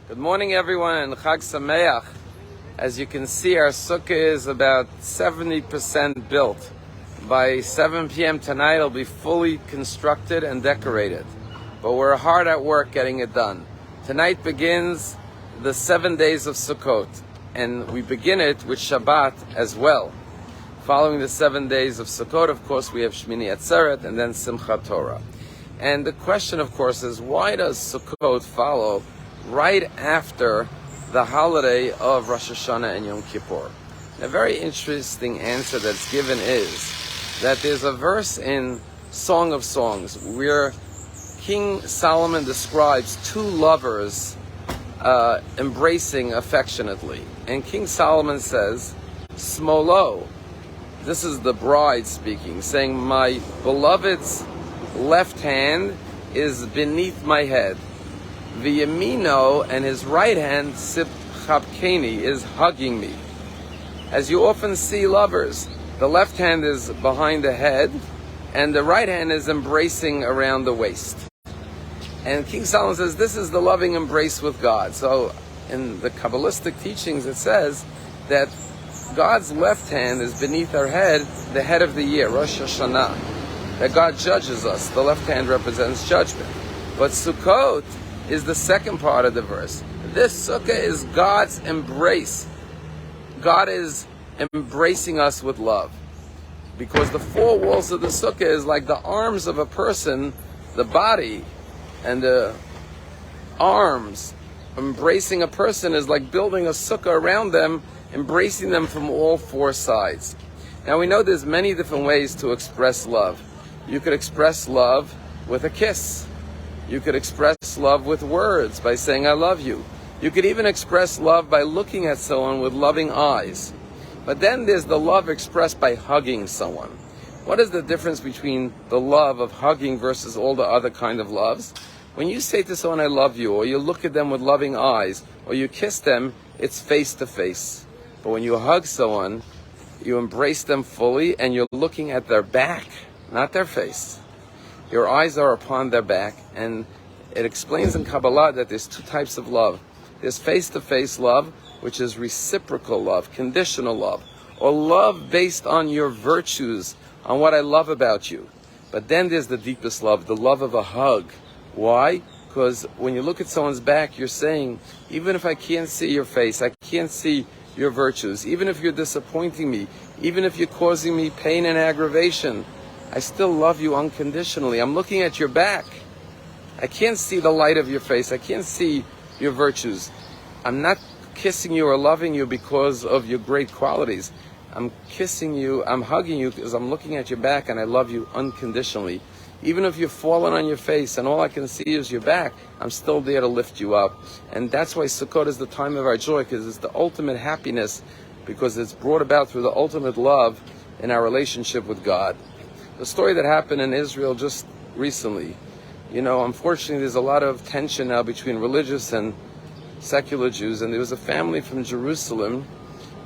Good morning, everyone, and Chag Sameach. As you can see, our sukkah is about 70% built. By 7 p.m. tonight, it'll be fully constructed and decorated. But we're hard at work getting it done. Tonight begins the 7 days of Sukkot, and we begin it with Shabbat as well. Following the 7 days of Sukkot, of course, we have Shmini Atzeret and then Simchat Torah. And the question, of course, is why does Sukkot follow right after the holiday of Rosh Hashanah and Yom Kippur? And a very interesting answer that's given is that there's a verse in Song of Songs where King Solomon describes two lovers embracing affectionately. And King Solomon says, Smolo, this is the bride speaking, saying, my beloved's left hand is beneath my head. V'yamino, and his right hand, Sipchapkeni, is hugging me. As you often see lovers, the left hand is behind the head, and the right hand is embracing around the waist. And King Solomon says this is the loving embrace with God. So in the Kabbalistic teachings it says that God's left hand is beneath our head, the head of the year, Rosh Hashanah. That God judges us. The left hand represents judgment. But Sukkot is the second part of the verse. This sukkah is God's embrace. God is embracing us with love. Because the four walls of the sukkah is like the arms of a person, the body and the arms embracing a person is like building a sukkah around them, embracing them from all four sides. Now we know there's many different ways to express love. You could express love with a kiss. You could express love with words by saying, I love you. You could even express love by looking at someone with loving eyes. But then there's the love expressed by hugging someone. What is the difference between the love of hugging versus all the other kind of loves? When you say to someone, I love you, or you look at them with loving eyes, or you kiss them, it's face to face. But when you hug someone, you embrace them fully and you're looking at their back, not their face. Your eyes are upon their back, and it explains in Kabbalah that there's two types of love. There's face-to-face love, which is reciprocal love, conditional love, or love based on your virtues, on what I love about you. But then there's the deepest love, the love of a hug. Why? Because when you look at someone's back, you're saying, even if I can't see your face, I can't see your virtues, even if you're disappointing me, even if you're causing me pain and aggravation, I still love you unconditionally. I'm looking at your back. I can't see the light of your face. I can't see your virtues. I'm not kissing you or loving you because of your great qualities. I'm kissing you, I'm hugging you because I'm looking at your back and I love you unconditionally. Even if you've fallen on your face and all I can see is your back, I'm still there to lift you up. And that's why Sukkot is the time of our joy, because it's the ultimate happiness, because it's brought about through the ultimate love in our relationship with God. The story that happened in Israel just recently, unfortunately there's a lot of tension now between religious and secular Jews, and there was a family from Jerusalem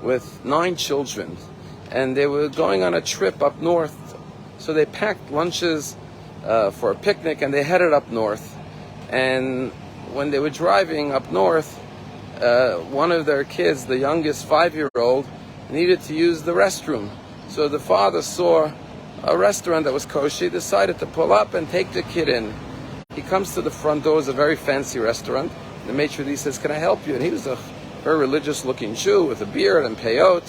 with 9 children, and they were going on a trip up north, so they packed lunches for a picnic and they headed up north. And when they were driving up north, one of their kids, the youngest 5-year-old, needed to use the restroom. So the father saw a restaurant that was kosher, decided to pull up and take the kid in. He comes to the front door, it's a very fancy restaurant. The maitre d' says, can I help you? And he was a very religious looking Jew with a beard and peyot.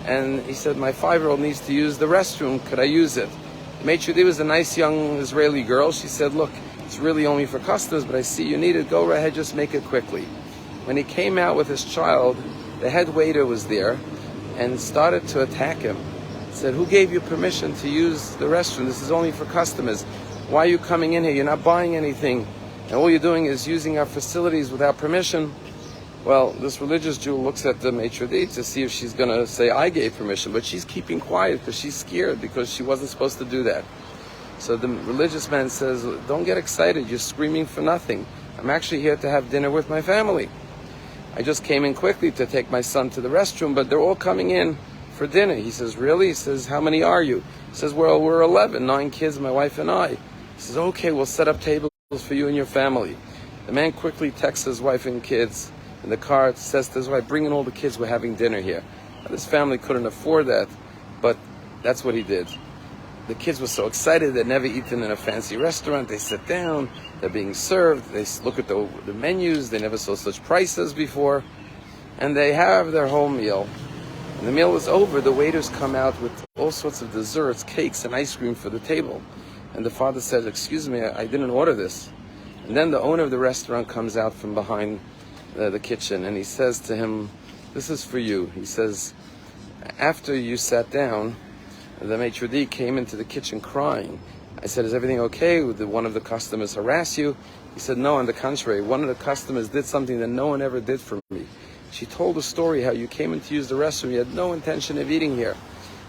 And he said, my 5-year-old needs to use the restroom, could I use it? The maitre d' was a nice young Israeli girl. She said, look, it's really only for customers, but I see you need it, go right ahead, just make it quickly. When he came out with his child, the head waiter was there and started to attack him. Said, who gave you permission to use the restroom? This is only for customers. Why are you coming in here? You're not buying anything. And all you're doing is using our facilities without permission. Well, this religious Jew looks at the maitre d' to see if she's going to say, I gave permission. But she's keeping quiet because she's scared, because she wasn't supposed to do that. So the religious man says, don't get excited. You're screaming for nothing. I'm actually here to have dinner with my family. I just came in quickly to take my son to the restroom, but they're all coming in for dinner. He says, really? He says, how many are you? He says, well, we're 11, 9 kids, my wife and I. He says, okay, we'll set up tables for you and your family. The The man quickly texts his wife and kids in the car, says to his wife, bring in all the kids, we're having dinner here. Now, this family couldn't afford that, but that's what he did. The kids were so excited, they'd never eaten in a fancy restaurant. They sit down, they're being served, they look at the menus, they never saw such prices before, and they have their whole meal. When the meal was over, the waiters come out with all sorts of desserts, cakes, and ice cream for the table. And the father says, excuse me, I didn't order this. And then the owner of the restaurant comes out from behind the kitchen, and he says to him, this is for you. He says, after you sat down, the maitre d' came into the kitchen crying. I said, is everything okay? Did one of the customers harass you? He said, no, on the contrary. One of the customers did something that no one ever did for me. She told a story how you came in to use the restroom. You had no intention of eating here.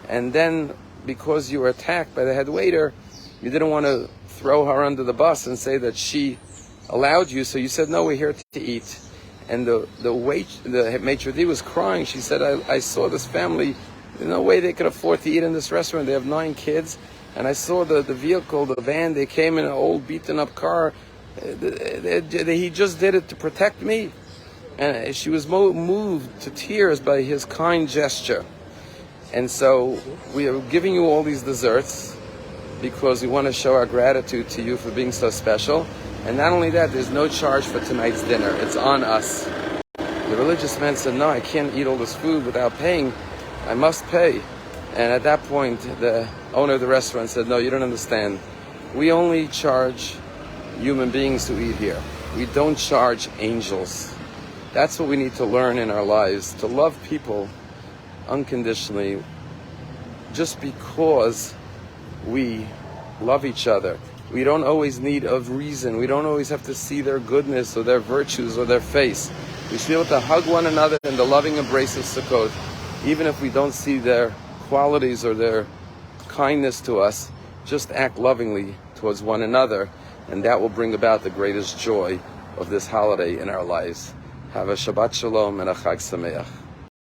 And then, because you were attacked by the head waiter, you didn't want to throw her under the bus and say that she allowed you. So you said, no, we're here to eat. And the maitre d' was crying. She said, I saw this family. There's no way they could afford to eat in this restaurant. They have 9 kids. And I saw the vehicle, the van, they came in an old beaten up car. He just did it to protect me. And she was moved to tears by his kind gesture. And so we are giving you all these desserts because we want to show our gratitude to you for being so special. And not only that, there's no charge for tonight's dinner. It's on us. The religious man said, no, I can't eat all this food without paying. I must pay. And at that point, the owner of the restaurant said, no, you don't understand. We only charge human beings who eat here. We don't charge angels. That's what we need to learn in our lives, to love people unconditionally just because we love each other. We don't always need a reason. We don't always have to see their goodness or their virtues or their face. We should be able to hug one another in the loving embrace of Sukkot, even if we don't see their qualities or their kindness to us. Just act lovingly towards one another, and that will bring about the greatest joy of this holiday in our lives. Have a Shabbat Shalom and a Chag Sameach.